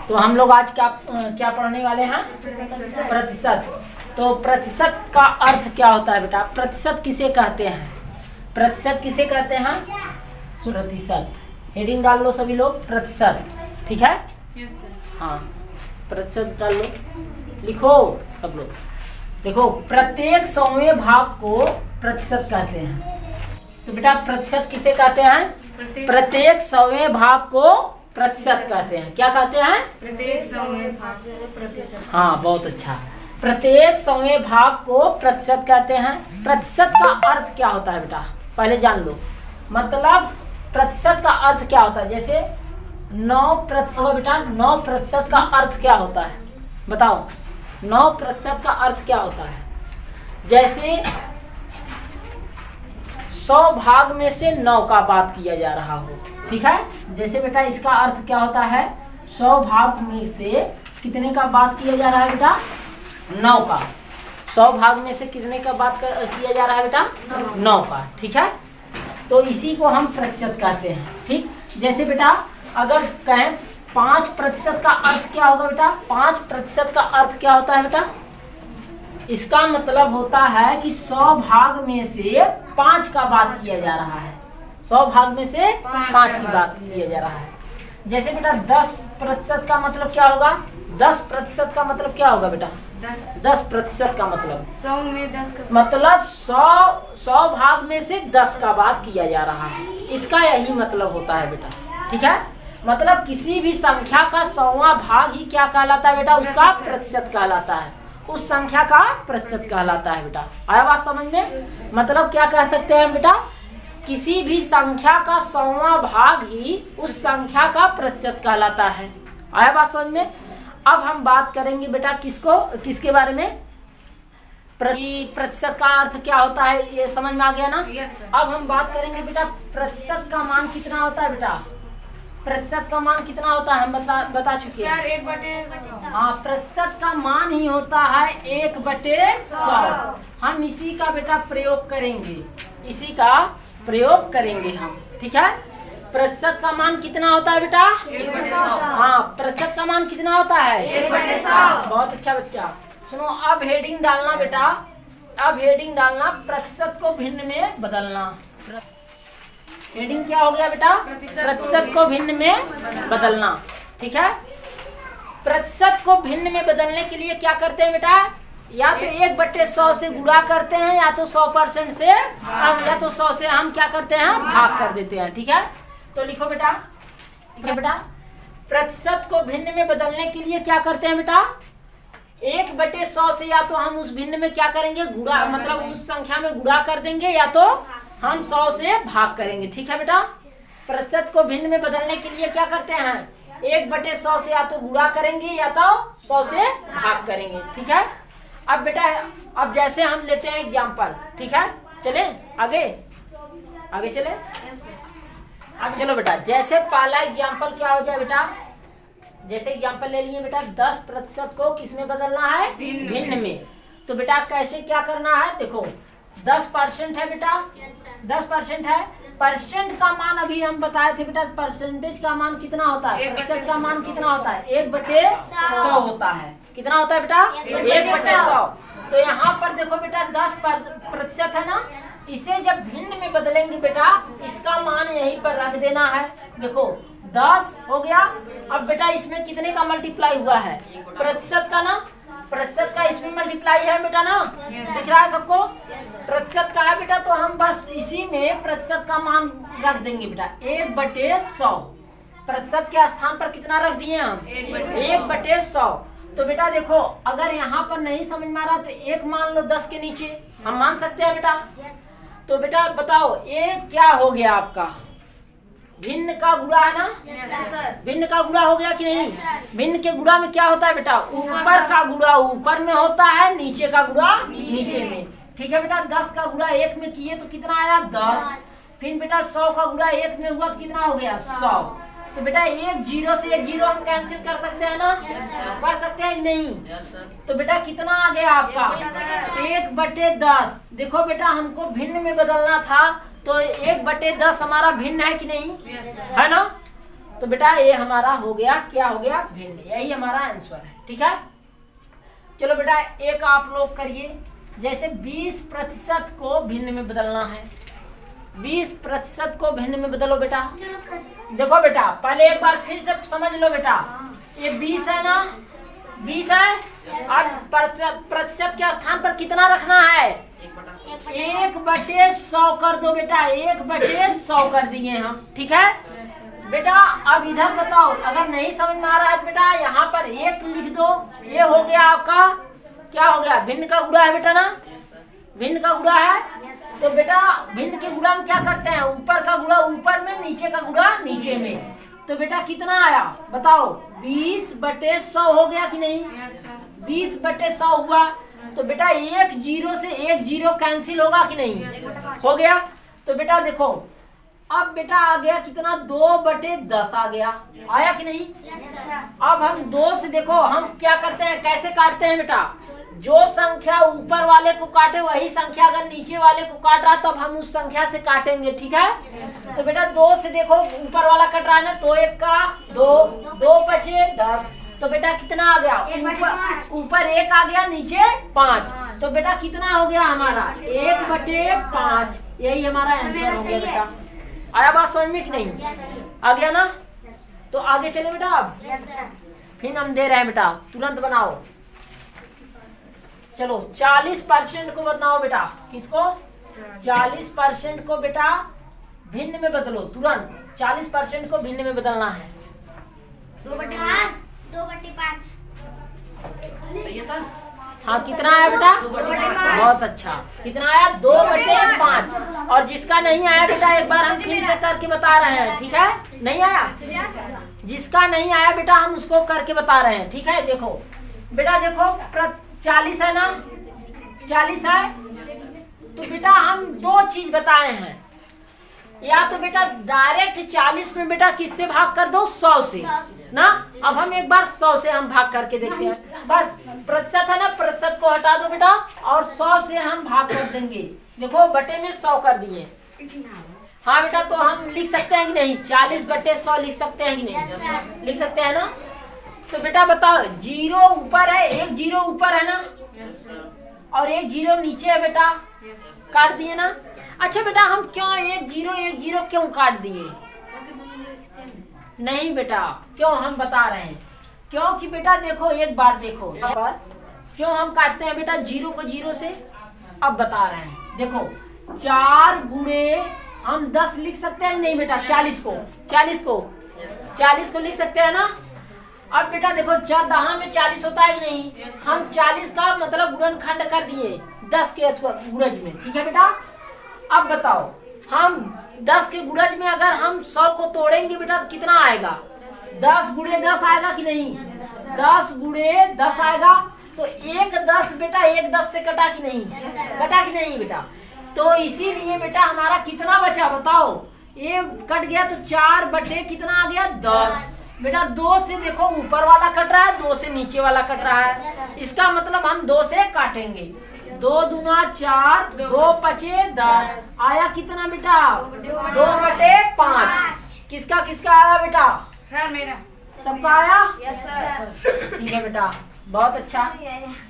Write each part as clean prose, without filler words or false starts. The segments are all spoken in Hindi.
तो हम लोग आज क्या क्या पढ़ने वाले हैं? प्रतिशत। तो प्रतिशत का अर्थ क्या होता है बेटा? प्रतिशत किसे कहते हैं? प्रतिशत किसे कहते हैं? प्रतिशत। हेडिंग डाल लो सभी लोग, प्रतिशत। ठीक है? हाँ, प्रतिशत डाल लो, लिखो सब लोग। देखो, प्रत्येक 100वें भाग को प्रतिशत कहते हैं। तो बेटा प्रतिशत किसे कहते हैं? प्रत्येक 100वें भाग को प्रतिशत कहते हैं। क्या कहते हैं? प्रत्येक 100वें भाग को प्रतिशत। हाँ, बहुत अच्छा। प्रत्येक 100वें भाग को प्रतिशत कहते हैं। प्रतिशत का अर्थ क्या होता है बेटा? पहले जान लो। मतलब प्रतिशत का अर्थ क्या होता है? जैसे 9% बेटा, 9% का अर्थ क्या होता है? बताओ, 9% का अर्थ क्या होता है? जैसे 100 भाग में से 9 का बात किया जा रहा हो। ठीक है? जैसे बेटा इसका अर्थ क्या होता है? 100 भाग में से कितने का बात किया जा रहा है बेटा? 9 का। 100 भाग में से कितने का बात किया जा रहा है बेटा? 9 का। ठीक है? तो इसी को हम प्रतिशत कहते हैं। ठीक? जैसे बेटा अगर कहें 5% का अर्थ क्या होगा बेटा? 5% का अर्थ क्या होता है बेटा? इसका मतलब होता है कि 100 भाग में से 5 का बात किया जा रहा है। 100 भाग में से 5 की बात किया जा रहा है। जैसे बेटा 10% का मतलब क्या होगा? 10% का मतलब क्या होगा बेटा? 10% का मतलब 100 में 10 का मतलब 100 भाग में से 10 का बात किया जा रहा है। इसका यही मतलब होता है बेटा। ठीक है? मतलब किसी भी संख्या का 100वां भाग ही क्या कहलाता है बेटा? उसका प्रतिशत कहलाता है। उस संख्या का प्रतिशत कहलाता है बेटा। आया बात समझ में? मतलब क्या कह सकते हैं बेटा? किसी भी संख्या का 100वां भाग ही उस संख्या का प्रतिशत कहलाता है। आया बात समझ में? अब हम बात करेंगे बेटा किसके बारे में? प्रतिशत का अर्थ क्या होता है, ये समझ में आ गया ना? अब हम बात करेंगे बेटा प्रतिशत का मान कितना होता है बेटा? प्रतिशत का मान कितना होता है हम बता चुके हैं। 1/100। हाँ, प्रतिशत का मान ही होता है 1/100। हम इसी का बेटा प्रयोग करेंगे, इसी का प्रयोग करेंगे हम। ठीक है? प्रतिशत का मान कितना होता है बेटा? 1/100। हाँ, प्रतिशत का मान कितना होता है? 1/100। बहुत अच्छा बच्चा। सुनो, अब हेडिंग डालना बेटा, अब हेडिंग डालना प्रतिशत को भिन्न में बदलना। हेडिंग क्या हो गया बेटा? प्रतिशत को भिन्न में बदलना। ठीक है? प्रतिशत को भिन्न में बदलने के लिए क्या करते हैं बेटा? या तो 1/100 से गुणा करते हैं, या तो 100% से, या तो 100 से हम क्या करते हैं? भाग कर देते हैं। ठीक है? तो लिखो बेटा। ठीक है बेटा? प्रतिशत को भिन्न में बदलने के लिए क्या करते हैं बेटा? 1/100 से या तो हम उस भिन्न में क्या करेंगे? गुणा, मतलब उस संख्या में गुणा कर देंगे, या तो हम 100 से भाग करेंगे। ठीक है बेटा? प्रतिशत को भिन्न में बदलने के लिए क्या करते हैं? 1/100 से या तो गुणा करेंगे, या तो 100 से भाग करेंगे। ठीक है? अब बेटा, अब जैसे हम लेते हैं एग्जाम्पल। ठीक है? चले आगे चले। अब चलो बेटा, जैसे पहला एग्जाम्पल क्या हो जाए बेटा? जैसे एग्जाम्पल ले लिए बेटा, 10% को किस में बदलना है? भिन्न में। तो बेटा कैसे क्या करना है? देखो 10% है बेटा, 10% है। परसेंट का मान अभी हम बताए थे बेटा, परसेंटेज का मान कितना होता है? प्रतिशत का मान कितना होता है? 1/100 होता है। कितना होता है बेटा? 1/100। तो यहाँ पर देखो बेटा 10% है ना, इसे जब भिन्न में बदलेंगे बेटा, इसका मान यहीं पर रख देना है। देखो 10 हो गया। अब बेटा इसमें कितने का मल्टीप्लाई हुआ है? प्रतिशत का ना, प्रतिशत का इसमें मल्टीप्लाई है बेटा ना? दिख रहा है सबको? प्रतिशत का है बेटा, तो हम बस इसी में प्रतिशत का मान रख देंगे बेटा 1/100। प्रतिशत के स्थान पर कितना रख दिए हम? 1/100। तो बेटा देखो, अगर यहाँ पर नहीं समझ में आ रहा तो 1 मान लो 10 के नीचे, हम मान सकते हैं बेटा। तो बेटा बताओ ये क्या हो गया आपका? भिन्न का गुणा है ना? भिन्न का गुणा हो गया कि नहीं? भिन्न के गुणा में क्या होता है बेटा? ऊपर का गुणा ऊपर में होता है, नीचे का गुणा नीचे में। ठीक है बेटा? 10 का गुणा 1 में किए तो कितना आया? 10। फिर बेटा 100 का गुणा 1 में हुआ तो कितना हो गया? 100। तो बेटा 1 0 से 1 0 हम कैंसिल कर सकते हैं ना? कर सकते हैं नहीं? तो बेटा कितना आ गया आपका? 1/10। देखो बेटा हमको भिन्न में बदलना था, तो 1/10 हमारा भिन्न है कि नहीं? है ना? तो बेटा ये हमारा हो गया, क्या हो गया, भिन्न। यही हमारा आंसर है। ठीक है, चलो बेटा एक आप लोग करिए, जैसे 20% को भिन्न में बदलना है। 20% को भिन्न में बदलो बेटा। देखो बेटा पहले एक बार फिर से समझ लो बेटा, ये 20 है ना, 20 है। अब प्रतिशत के स्थान पर कितना रखना है, 1/100 कर दो बेटा, 1/100 कर दिए हम। ठीक है बेटा, अब इधर बताओ, अगर नहीं समझ में आ रहा है तो बेटा यहाँ पर 1 लिख दो। ये हो गया आपका, क्या हो गया, भिन्न का गुणा है बेटा ना, भिन्न का गुणा है। तो बेटा भिन्न के गुणा में क्या करते हैं, ऊपर का गुणा ऊपर में, नीचे का गुणा नीचे में। तो बेटा कितना आया बताओ, 20/100 हो गया कि नहीं, 20/100 हुआ। तो बेटा 1 0 से 1 0 कैंसिल होगा कि नहीं, हो गया। तो बेटा देखो अब बेटा आ गया कितना, 2/10 आ गया, आया कि नहीं। अब हम 2 से देखो हम क्या करते हैं, कैसे काटते हैं बेटा, जो संख्या ऊपर वाले को काटे वही संख्या अगर नीचे वाले को काट रहा तब हम उस संख्या से काटेंगे। ठीक है, तो बेटा 2 से देखो ऊपर वाला कट रहा है ना, 2 1 का 2, 2 5 10। तो बेटा कितना आ गया, ऊपर 1 आ गया, नीचे 5। तो बेटा कितना हो गया हमारा, 1/5। यही हमारा आंसर हो गया बेटा। आया बात समझ में कि नहीं, आ गया ना। तो आगे चले बेटा, अब फिर हम दे रहे हैं बेटा, तुरंत बनाओ। चलो 40% को बताओ बेटा, किसको, 40% को बेटा भिन्न में बदलो तुरंत। 40% को भिन्न में बदलना है। 2/5। सही है सर। हाँ कितना आया बेटा, 2/5। बहुत अच्छा, कितना आया, 2/5। और जिसका नहीं आया बेटा एक बार हम फिर से करके बता रहे हैं। ठीक है, नहीं आया, जिसका नहीं आया बेटा हम उसको करके बता रहे हैं। ठीक है, देखो बेटा देखो 40 है ना, 40 है। तो बेटा हम 2 चीज बताए हैं, या तो बेटा डायरेक्ट 40 में बेटा किससे भाग कर दो, 100 से ना। अब हम एक बार 100 से हम भाग करके देखते हैं। बस प्रतिशत है ना, प्रतिशत को हटा दो बेटा और 100 से हम भाग कर देंगे। देखो बटे में 100 कर दिए। हाँ बेटा, तो हम लिख सकते हैं कि नहीं, 40/100 लिख सकते हैं कि नहीं, लिख सकते हैं ना। तो बेटा बताओ, 0 ऊपर है, 1 0 ऊपर है ना, और 1 0 नीचे है बेटा, काट दिए ना। अच्छा बेटा हम क्यों 1 0 क्यों काट दिए, नहीं बेटा क्यों हम बता रहे हैं, क्योंकि बेटा देखो एक बार देखो यहाँ पर क्यों हम काटते हैं बेटा 0 को 0 से, अब बता रहे हैं। देखो 4 गुणे हम 10 लिख सकते हैं नहीं बेटा, 40 को लिख सकते हैं ना। अब बेटा देखो 4 दहा में 40 होता है कि नहीं, हम 40 का मतलब गुणनखंड कर दिए 10 के गुणज में। ठीक है बेटा, अब बताओ हम 10 के गुणज में अगर हम 100 को तोड़ेंगे बेटा तो कितना आएगा, 10 गुणे 10 आएगा कि नहीं, 10 गुणे 10 आएगा। तो 1 10 बेटा 1 10 से कटा कि नहीं, कटा कि नहीं बेटा। तो इसीलिए बेटा हमारा कितना बचा बताओ, ये कट गया तो 4 बटे कितना आ गया 10। बेटा 2 से देखो ऊपर वाला कट रहा है, 2 से नीचे वाला कट रहा है, इसका मतलब हम 2 से काटेंगे। 2 दूना 4, 2 पचे 10, आया कितना बेटा 2/5। किसका किसका आया बेटा, सर मेरा। सबका आया, यस सर। ठीक है बेटा बहुत अच्छा।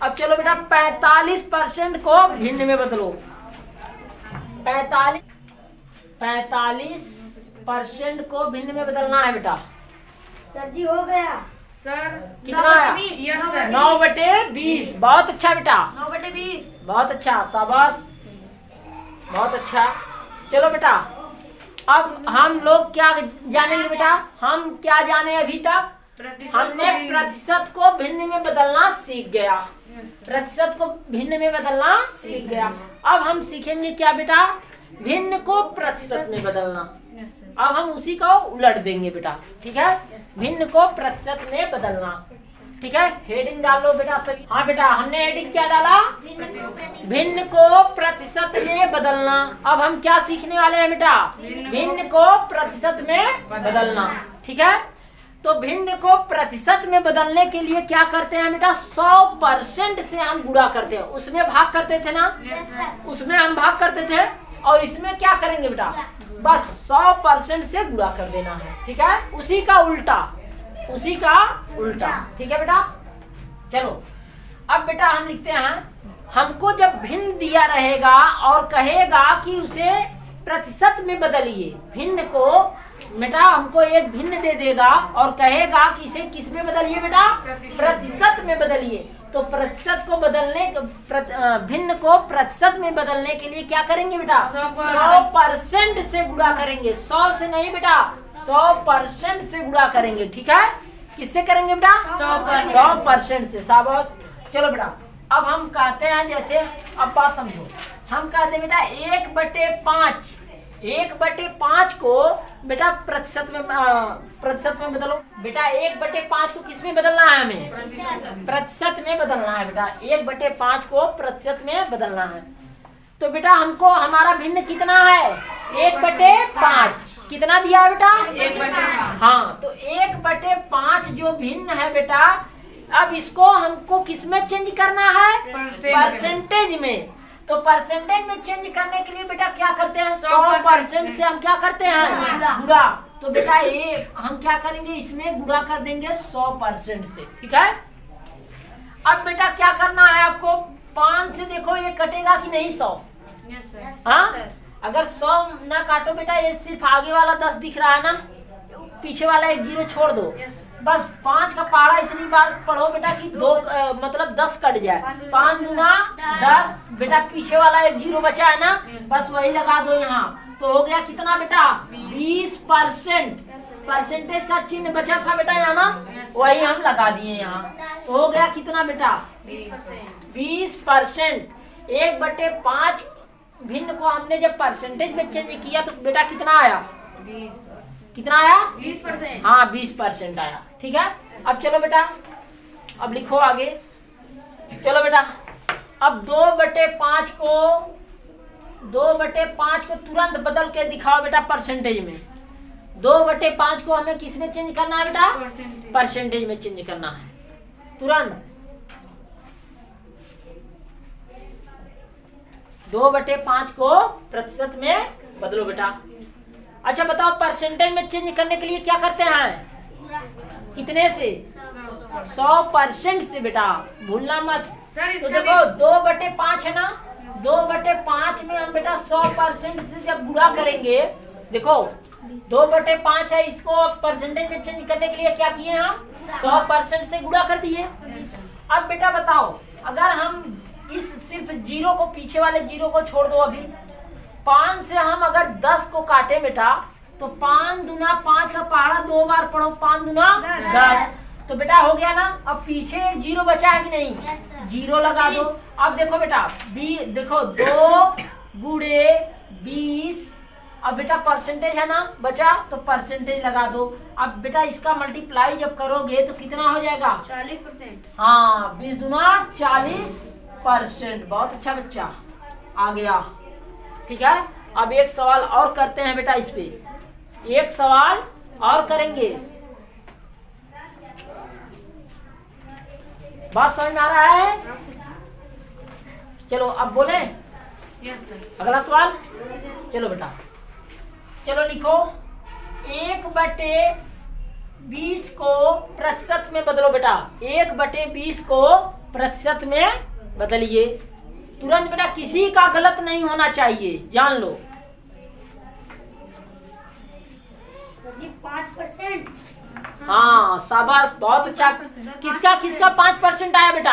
अब चलो बेटा 45% को भिन्न में बदलो। 45% को भिन्न में बदलना है बेटा। सर जी हो गया सर कितना आया, 9/20। Yes sir. 9/20। बहुत अच्छा बेटा, 9/20। बहुत अच्छा, शाबाश, बहुत अच्छा। चलो बेटा अब हम लोग क्या जानेंगे बेटा, हम क्या जाने अभी तक, हमने प्रतिशत को भिन्न में बदलना सीख गया, प्रतिशत को भिन्न में बदलना सीख गया। अब हम सीखेंगे क्या बेटा, भिन्न को प्रतिशत में बदलना। अब हम उसी को उलट देंगे बेटा, ठीक है, भिन्न को प्रतिशत में बदलना। ठीक है, हेडिंग डाल लो बेटा सभी। हाँ बेटा हमने हेडिंग क्या डाला, भिन्न को प्रतिशत में बदलना। अब हम क्या सीखने वाले हैं बेटा, भिन्न को प्रतिशत में बदलना। ठीक है, तो भिन्न को प्रतिशत में बदलने के लिए क्या करते हैं बेटा, 100% से हम गुणा करते हैं, उसमें भाग करते थे ना, उसमें हम भाग करते थे और इसमें क्या करेंगे बेटा, बस 100% से गुणा कर देना है। ठीक है, उसी का उल्टा, उसी का उल्टा। ठीक है बेटा, चलो अब बेटा हम लिखते हैं, हमको जब भिन्न दिया रहेगा और कहेगा कि उसे प्रतिशत में बदलिए, भिन्न को बेटा हमको एक भिन्न दे देगा और कहेगा कि इसे किस में बदलिए बेटा, प्रतिशत में बदलिए। तो प्रतिशत को बदलने, भिन्न को प्रतिशत में बदलने के लिए क्या करेंगे बेटा, 100% से गुणा करेंगे। 100 से नहीं बेटा, 100% से गुणा करेंगे। ठीक है, किससे करेंगे बेटा, 100% से। शाबाश। चलो बेटा अब हम कहते हैं, जैसे अब बात समझो, हम कहते हैं बेटा 1/5 को बेटा प्रतिशत में बदलो। बेटा 1/5 को किस में बदलना है, हमें प्रतिशत में बदलना है बेटा। 1/5 को प्रतिशत में बदलना है। तो बेटा हमको हमारा भिन्न कितना है, 1/5। कितना दिया है बेटा, 1/5। हाँ, तो 1/5 जो भिन्न है बेटा, अब इसको हमको किस में चेंज करना है, परसेंटेज में। तो परसेंटेज में चेंज करने के लिए बेटा क्या करते हैं, 100% से हम क्या करते हैं, गुणा। तो बेटा ये हम क्या करेंगे, इसमें गुणा कर देंगे 100% से। ठीक है, अब बेटा क्या करना है आपको, 5 से देखो ये कटेगा कि नहीं 100। हाँ, अगर 100 ना काटो बेटा, ये सिर्फ आगे वाला 10 दिख रहा है ना, पीछे वाला 1 0 छोड़ दो। बस 5 का पहाड़ा इतनी बार पढ़ो बेटा कि 2 मतलब 10 कट जाए। 5 गुना 10 बेटा, पीछे वाला 1 0 बचा है ना, बस वही लगा दो यहाँ। तो हो गया कितना बेटा, 20%। परसेंटेज का चिन्ह बचा था बेटा यहाँ ना, वही हम लगा दिए यहाँ। तो हो गया कितना बेटा, 20%। 1/5 भिन्न को हमने जब परसेंटेज में चेंज किया तो बेटा कितना आया, कितना आया, 20%। हाँ 20% आया। ठीक है, अब चलो बेटा, अब लिखो आगे। चलो बेटा अब 2/5 को तुरंत बदल के दिखाओ बेटा परसेंटेज में। 2/5 को हमें किस में चेंज करना है बेटा, परसेंटेज में चेंज करना है तुरंत। 2/5 को प्रतिशत में बदलो बेटा। अच्छा बताओ, परसेंटेज में चेंज करने के लिए क्या करते हैं, कितने से, 100% से बेटा, भूलना मत। तो देखो 2/5 है ना, 2/5 में हम बेटा 100% से जब गुणा करेंगे, देखो 2/5 है, इसको परसेंटेज में चेंज करने के लिए क्या किए हम, 100% से गुणा कर दिए। अब बेटा बताओ, अगर हम इस सिर्फ 0 को, पीछे वाले 0 को छोड़ दो, अभी 5 से हम अगर 10 को काटे बेटा, तो 5 दूना 5 का पहाड़ा 2 बार पढ़ो, 5 दूना 10। तो बेटा हो गया ना। अब पीछे 0 बचा है कि नहीं, 0 लगा दो। अब देखो बेटा, देखो 2 गुणे 20। अब बेटा परसेंटेज है ना बचा, तो परसेंटेज लगा दो। अब बेटा इसका मल्टीप्लाई जब करोगे तो कितना हो जाएगा, 40%। हाँ 20 दूना 40%। बहुत अच्छा बच्चा, आ गया। ठीक है, अब एक सवाल और करते हैं बेटा, इस पे एक सवाल और करेंगे। बात समझ में आ रहा है, चलो अब बोले अगला सवाल। चलो बेटा, चलो लिखो 1/20 को प्रतिशत में बदलो बेटा। 1/20 को प्रतिशत में बदलिए तुरंत बेटा, किसी का गलत नहीं होना चाहिए, जान लो। जी 5%। हाँ शाबाश, बहुत अच्छा। किसका 5% आया बेटा,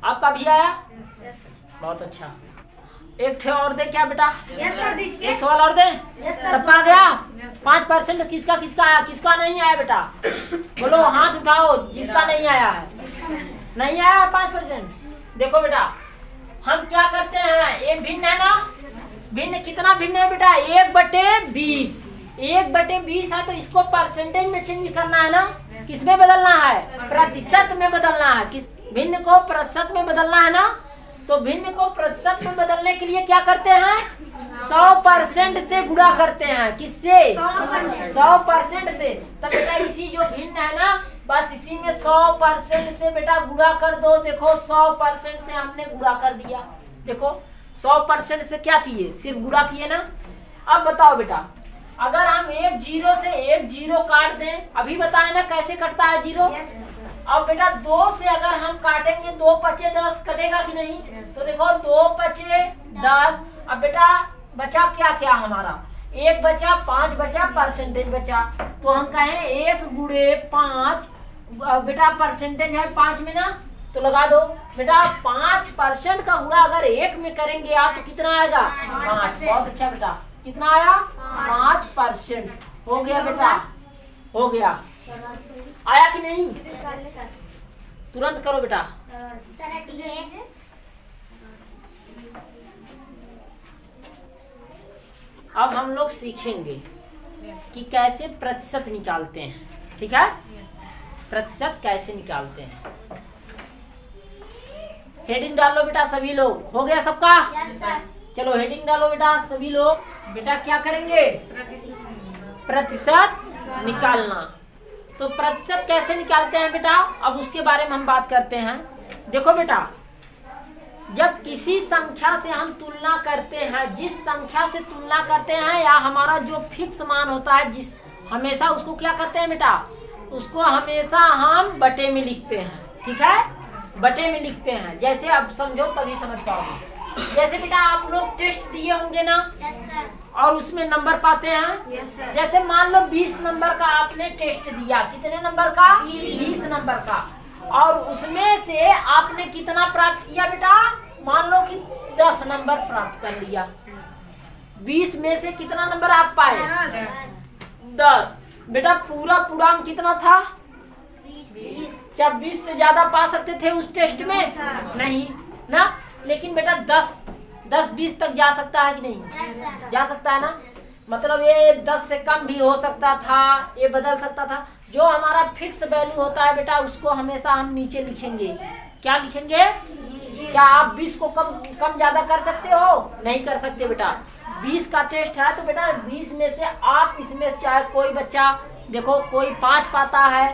आपका भी आया, बहुत अच्छा। एक ठे और दे क्या बेटा, यस सर दीजिए। एक सवाल और दे। Yes sir. सबका आ गया 5%। किसका आया, किसका नहीं आया बेटा, बोलो हाथ उठाओ जिसका नहीं आया है। नहीं आया 5%। देखो बेटा हम क्या करते हैं, एक भिन्न है ना, भिन्न कितना भिन्न है बेटा, 1/20। 1/20 है तो इसको परसेंटेज में चेंज करना है ना, किस में बदलना है, प्रतिशत में बदलना है। किस भिन्न को प्रतिशत में बदलना है ना, तो भिन्न को प्रतिशत में बदलने के लिए क्या करते हैं, 100% से गुणा करते हैं। किससे, 100% से। तब बेटा इसी जो भिन्न है ना, बस इसी में 100% से बेटा गुणा कर दो। देखो 100% से हमने गुणा कर दिया। देखो 100% से क्या किए, सिर्फ गुणा किए ना। अब बताओ बेटा, अगर हम एक जीरो से एक जीरो काट दें, अभी बताए ना कैसे कटता है जीरो। अब बेटा 2 से अगर हम काटेंगे, 2 पचे 10 कटेगा कि नहीं। तो देखो 2 पचे 10। अब बेटा बचा क्या क्या हमारा, 1 बचा, 5 बचा, परसेंटेज बचा। तो हम कहें 1 गुणे 5, बेटा परसेंटेज है 5 में ना, तो लगा दो बेटा 5% का गुणा अगर 1 में करेंगे आप तो कितना आएगा 5। बहुत अच्छा बेटा, कितना आया 5%। हो गया बेटा, हो गया। आया कि नहीं, तुरंत करो बेटा। अब हम लोग सीखेंगे कि कैसे प्रतिशत निकालते हैं, ठीक है। प्रतिशत कैसे निकालते हैं, हेडिंग डाल लो बेटा सभी लोग। हो गया सबका? चलो हेडिंग डालो बेटा सभी लोग। बेटा क्या करेंगे, प्रतिशत निकालना। तो प्रतिशत कैसे निकालते हैं बेटा, अब उसके बारे में हम बात करते हैं। देखो बेटा, जब किसी संख्या से हम तुलना करते हैं, जिस संख्या से तुलना करते हैं या हमारा जो फिक्स मान होता है, जिस हमेशा उसको क्या करते हैं बेटा, उसको हमेशा हम बटे में लिखते हैं, ठीक है, बटे में लिखते हैं। जैसे अब समझो तभी समझ पाओगे। जैसे बेटा आप लोग टेस्ट दिए होंगे ना, और उसमें नंबर पाते हैं। जैसे मान लो 20 नंबर का आपने टेस्ट दिया, कितने नंबर का, 20 नंबर का, और उसमें से आपने कितना प्राप्त किया बेटा, मान लो कि 10 नंबर प्राप्त कर लिया। 20 में से कितना नंबर आप पाए, 10। बेटा पूरा पूर्णांक कितना था, 20। क्या 20 से ज्यादा पा सकते थे उस टेस्ट में, नहीं ना। लेकिन बेटा 10-20 तक जा सकता है कि नहीं, जा सकता है ना। मतलब ये 10 से कम भी हो सकता था, ये बदल सकता था। जो हमारा फिक्स वैल्यू होता है बेटा, उसको हमेशा हम नीचे लिखेंगे। क्या लिखेंगे, क्या आप 20 को कम ज्यादा कर सकते हो, नहीं कर सकते बेटा। 20 का टेस्ट है तो बेटा 20 में से आप इसमें से चाहे कोई बच्चा देखो, कोई 5 पाता है,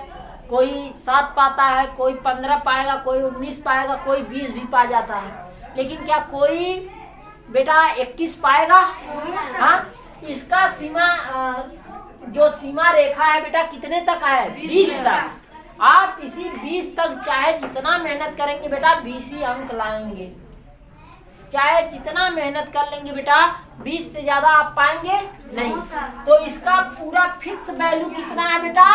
कोई 7 पाता है, कोई 15 पाएगा, कोई 19 पाएगा, कोई 20 भी पा जाता है। लेकिन क्या कोई बेटा 21 पाएगा, हाँ। इसका सीमा जो सीमा रेखा है बेटा कितने तक है, 20 तक। आप इसी 20 तक चाहे जितना मेहनत करेंगे बेटा 20 ही अंक लाएंगे। चाहे जितना मेहनत कर लेंगे बेटा 20 से ज्यादा आप पाएंगे नहीं। तो इसका पूरा फिक्स वैल्यू कितना है बेटा,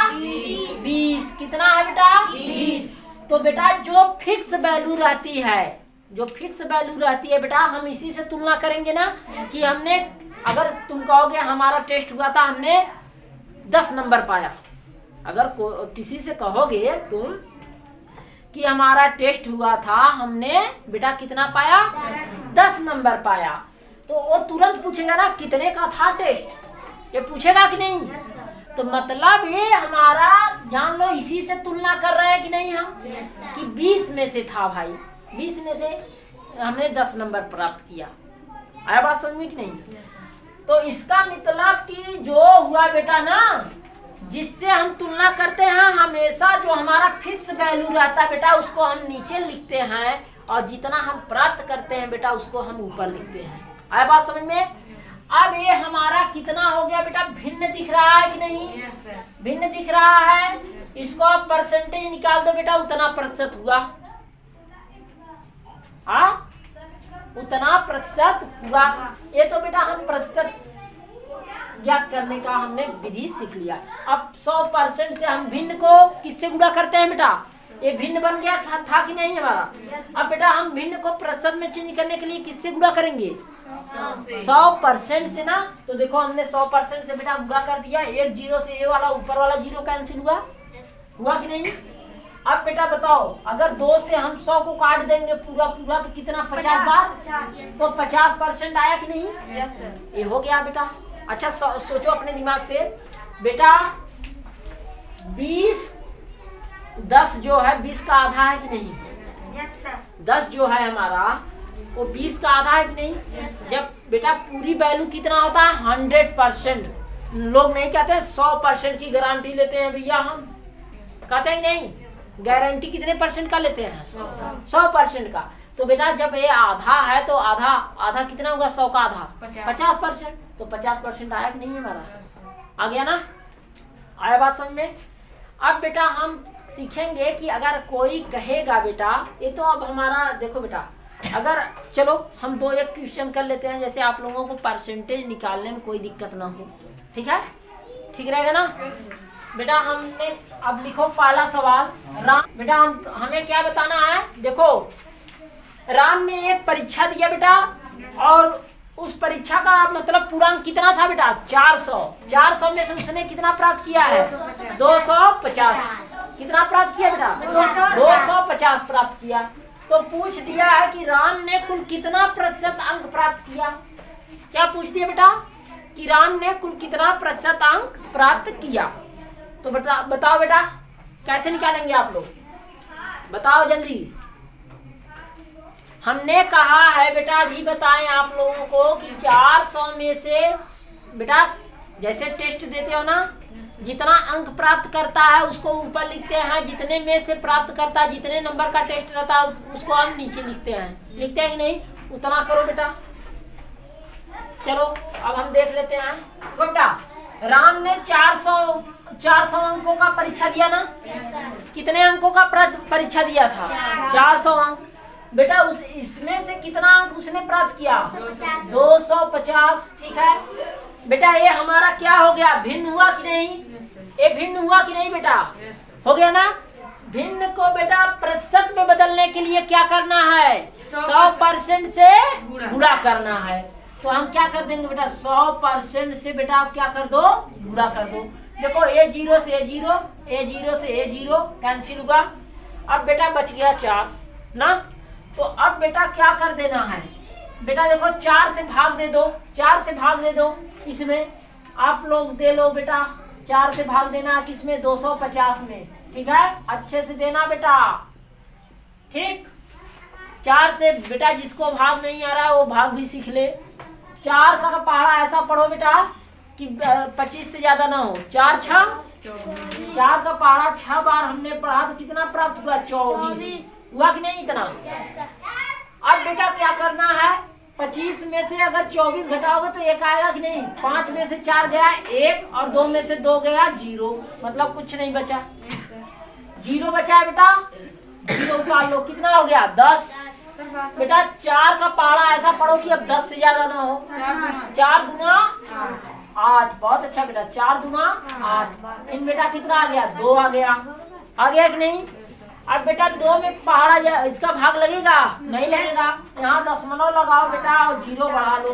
20। कितना है बेटा, 20। तो बेटा जो फिक्स वैल्यू रहती है, जो फिक्स वैल्यू रहती है बेटा, हम इसी से तुलना करेंगे ना। कि हमने, अगर तुम कहोगे हमारा टेस्ट हुआ था, हमने 10 नंबर पाया। अगर किसी से कहोगे तुम कि हमारा टेस्ट हुआ था, हमने बेटा कितना पाया, 10 नंबर पाया, तो वो तुरंत पूछेगा ना कितने का था टेस्ट, ये पूछेगा कि नहीं। तो मतलब ये हमारा, जान लो इसी से तुलना कर रहे हैं कि नहीं हम, कि 20 में से था भाई, 20 में से हमने 10 नंबर प्राप्त किया। आया बात समझ में कि नहीं। तो इसका मतलब कि जो हुआ बेटा ना, जिससे हम तुलना करते हैं, हमेशा जो हमारा फिक्स वैल्यू रहता है बेटा उसको हम नीचे लिखते हैं, और जितना हम प्राप्त करते हैं बेटा उसको हम ऊपर लिखते हैं। आया बात समझ में। अब ये हमारा कितना हो गया बेटा, भिन्न दिख रहा है कि नहीं, भिन्न दिख रहा है। इसको आप परसेंटेज निकाल दो बेटा, उतना प्रतिशत हुआ, हाँ उतना प्रतिशत हुआ। ये तो बेटा हम प्रतिशत ज्ञात करने का हमने विधि सीख लिया। अब 100% से हम भिन्न को किससे गुणा करते हैं बेटा, ये भिन्न बन गया था कि नहीं हमारा। अब बेटा हम भिन्न को प्रतिशत में चेंज करने के लिए किससे गुणा करेंगे, 100% से ना। तो देखो हमने 100% से बेटा गुणा कर दिया। एक जीरो से ये वाला ऊपर वाला जीरो कैंसिल हुआ, हुआ कि नहीं। अब बेटा बताओ, अगर 2 से हम 100 को काट देंगे पूरा पूरा तो कितना, 50 बार, तो 50% आया कि नहीं। ये हो गया बेटा। अच्छा सोचो अपने दिमाग से बेटा, 10 जो है 20 का आधा है कि नहीं। 10 जो है हमारा वो 20 का आधा है कि नहीं। जब बेटा पूरी वैल्यू कितना होता है, 100%। लोग नहीं कहते 100% की गारंटी लेते हैं भैया, हम कहते हैं नहीं, गारंटी कितने परसेंट का लेते हैं, 100% का। तो बेटा जब ये आधा है तो आधा आधा कितना होगा, 100 का आधा 50%, तो 50% आया कि नहीं हमारा, आ गया ना, आया बात समझ में। अब बेटा हम सीखेंगे कि अगर कोई कहेगा बेटा, ये तो अब हमारा देखो बेटा, अगर चलो हम 2-1 क्वेश्चन कर लेते हैं, जैसे आप लोगों को परसेंटेज निकालने में कोई दिक्कत ना हो, ठीक है, ठीक रहेगा ना बेटा। हमने अब लिखो पहला सवाल, राम बेटा हमें क्या बताना है, देखो राम ने एक परीक्षा दिया बेटा, और उस परीक्षा का मतलब पूर्णांक कितना था बेटा, 400 में से उसने कितना प्राप्त किया है, 250, कितना प्राप्त किया बेटा, 250 प्राप्त किया। तो पूछ दिया है कि राम ने कुल कितना प्रतिशत अंक प्राप्त किया, क्या पूछ दिया बेटा कि राम ने कुल कितना प्रतिशत अंक प्राप्त किया। तो बताओ बेटा कैसे निकालेंगे आप लोग, बताओ जल्दी। हमने कहा है बेटा, अभी बताएं आप लोगों को कि 400 में से बेटा जैसे टेस्ट देते हो ना, जितना अंक प्राप्त करता है उसको ऊपर लिखते हैं, जितने में से प्राप्त करता है, जितने नंबर का टेस्ट रहता है उसको हम नीचे लिखते हैं, लिखते हैं कि नहीं, उतना करो बेटा। चलो अब हम देख लेते हैं बेटा, राम ने 400 अंकों का परीक्षा दिया ना, कितने अंकों का परीक्षा दिया था, 400 अंक बेटा। इसमें से कितना अंक उसने प्राप्त किया, 250, ठीक है बेटा। ये हमारा क्या हो गया, भिन्न हुआ कि नहीं, ये भिन्न हुआ कि नहीं बेटा, हो गया ना। भिन्न को बेटा प्रतिशत में बदलने के लिए क्या करना है, 100% से गुणा करना है। तो हम क्या कर देंगे बेटा, 100% से बेटा आप क्या कर दो, गुणा कर दो। देखो A0 से A0, A0 से A0 कैंसिल हुआ। अब बेटा बच गया 4 ना, तो अब बेटा क्या कर देना है बेटा, देखो 4 से भाग दे दो, 4 से भाग दे दो, इसमें आप लोग दे लो बेटा, 4 से भाग देना किसमें, 250 में, ठीक है, अच्छे से देना बेटा, ठीक। 4 से बेटा जिसको भाग नहीं आ रहा है वो भाग भी सीख ले। 4 का पहाड़ा ऐसा पढ़ो बेटा कि 25 से ज्यादा ना हो, 4 का पहाड़ा 6 बार हमने पढ़ा तो कितना प्राप्त हुआ, 24 हुआ कि नहीं इतना। अब बेटा क्या करना है, 25 में से अगर 24 घटाओगे तो 1 आएगा कि नहीं, 5 में से 4 गया 1 और 2 में से 2 गया 0, मतलब कुछ नहीं बचा, 0 बचा है बेटा, 0 उतार लो, कितना हो गया 10 बेटा। 4 का पहाड़ा ऐसा पढ़ो कि अब 10 से ज्यादा ना हो, 4 दूना 8, बहुत अच्छा बेटा, 4 दूना 8, इन बेटा कितना आ गया, 2 आ गया कि नहीं। अब बेटा 2 में पहाड़ा इसका भाग लगेगा, नहीं लगेगा, यहाँ दशमलव लगाओ बेटा और 0 बढ़ा लो।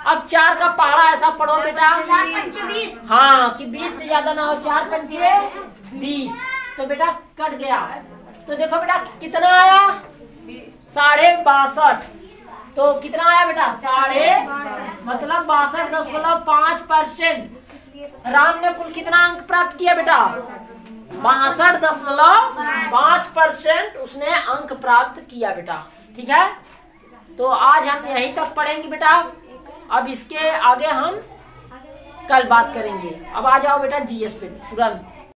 अब 4 का पहाड़ा ऐसा पढ़ो बेटा, 4 पंचे 20, हाँ कि 20 से ज्यादा ना हो, 4 पंचे 20, तो बेटा कट गया। तो देखो बेटा कितना आया, 62.5, तो कितना आया बेटा, 62, मतलब 62.5%। राम ने कुल कितना अंक प्राप्त किया बेटा, 62.5% उसने अंक प्राप्त किया बेटा, ठीक है। तो आज हम यहीं तक पढ़ेंगे बेटा, अब इसके आगे हम कल बात करेंगे। अब आ जाओ बेटा जीएस पे तुरंत।